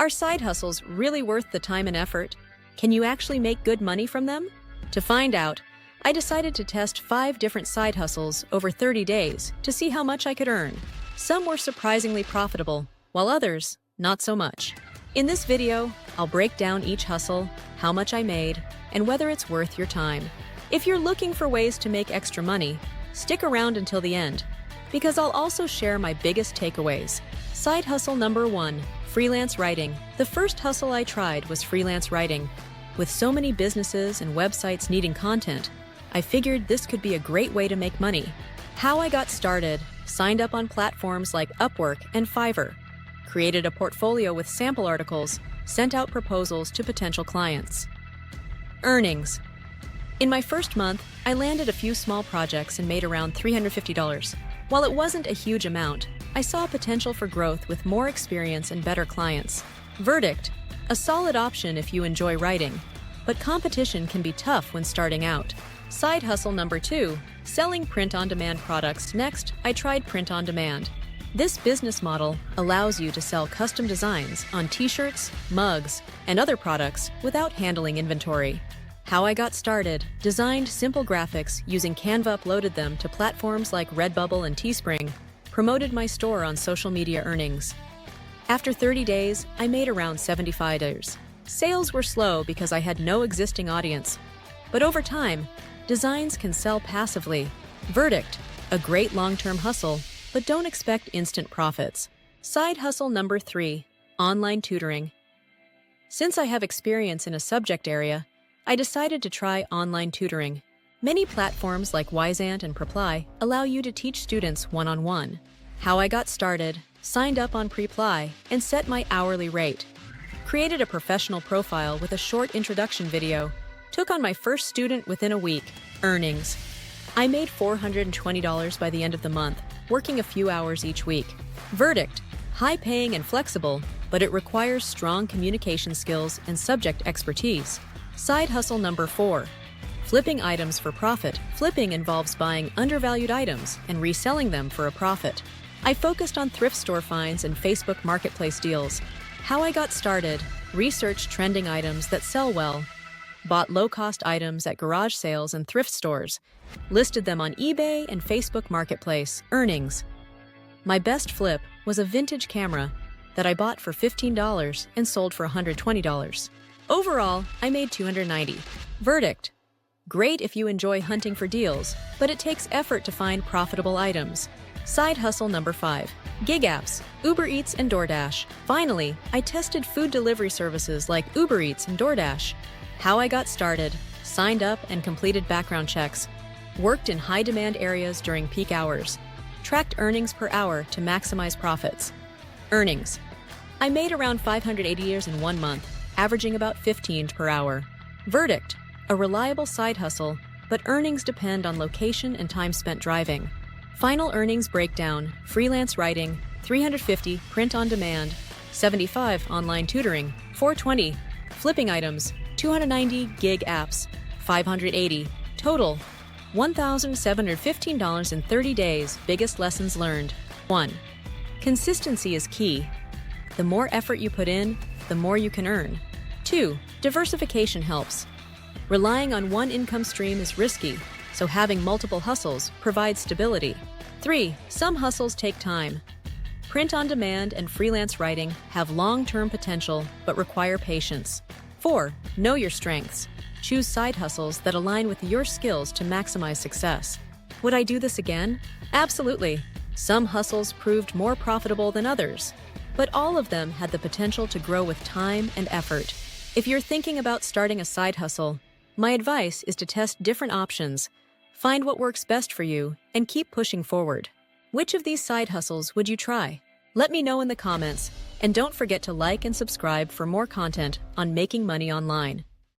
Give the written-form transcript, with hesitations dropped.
Are side hustles really worth the time and effort? Can you actually make good money from them? To find out, I decided to test 5 different side hustles over 30 days to see how much I could earn. Some were surprisingly profitable, while others, not so much. In this video, I'll break down each hustle, how much I made, and whether it's worth your time. If you're looking for ways to make extra money, stick around until the end, because I'll also share my biggest takeaways. Side hustle number 1, freelance writing. The first hustle I tried was freelance writing. With so many businesses and websites needing content, I figured this could be a great way to make money. How I got started: signed up on platforms like Upwork and Fiverr, created a portfolio with sample articles, sent out proposals to potential clients. Earnings. In my first month, I landed a few small projects and made around $350. While it wasn't a huge amount, I saw potential for growth with more experience and better clients. Verdict: a solid option if you enjoy writing, but competition can be tough when starting out. Side hustle number 2, selling print-on-demand products. Next, I tried print-on-demand. This business model allows you to sell custom designs on t-shirts, mugs, and other products without handling inventory. How I got started: designed simple graphics using Canva, uploaded them to platforms like Redbubble and Teespring, promoted my store on social media. Earnings. After 30 days, I made around $75. Sales were slow because I had no existing audience, but over time, designs can sell passively. Verdict: a great long-term hustle, but don't expect instant profits. Side hustle number 3, online tutoring. Since I have experience in a subject area, I decided to try online tutoring. Many platforms like Wisant and Preply allow you to teach students one-on-one. How I got started: signed up on Preply and set my hourly rate. Created a professional profile with a short introduction video. Took on my first student within a week. Earnings. I made $420 by the end of the month, working a few hours each week. Verdict: high-paying and flexible, but it requires strong communication skills and subject expertise. Side hustle number 4, flipping items for profit. Flipping involves buying undervalued items and reselling them for a profit. I focused on thrift store finds and Facebook Marketplace deals. How I got started: researched trending items that sell well, bought low-cost items at garage sales and thrift stores, listed them on eBay and Facebook Marketplace. Earnings. My best flip was a vintage camera that I bought for $15 and sold for $120. Overall, I made $290. Verdict: great if you enjoy hunting for deals, but it takes effort to find profitable items. Side hustle number 5, gig apps, Uber Eats and DoorDash. Finally, I tested food delivery services like Uber Eats and DoorDash. How I got started: signed up and completed background checks, worked in high-demand areas during peak hours, tracked earnings per hour to maximize profits. Earnings. I made around $580 in 1 month, averaging about $15 per hour. Verdict: a reliable side hustle, but earnings depend on location and time spent driving. Final earnings breakdown: freelance writing, $350, print on demand, $75, online tutoring, $420, flipping items, $290, gig apps, $580. Total, $1,715 in 30 days. Biggest lessons learned. 1. Consistency is key. The more effort you put in, the more you can earn. 2. Diversification helps. Relying on one income stream is risky, so having multiple hustles provides stability. 3. Some hustles take time. Print on demand and freelance writing have long-term potential but require patience. 4. Know your strengths. Choose side hustles that align with your skills to maximize success. Would I do this again? Absolutely. Some hustles proved more profitable than others, but all of them had the potential to grow with time and effort. If you're thinking about starting a side hustle, my advice is to test different options, find what works best for you, and keep pushing forward. Which of these side hustles would you try? Let me know in the comments, and don't forget to like and subscribe for more content on making money online.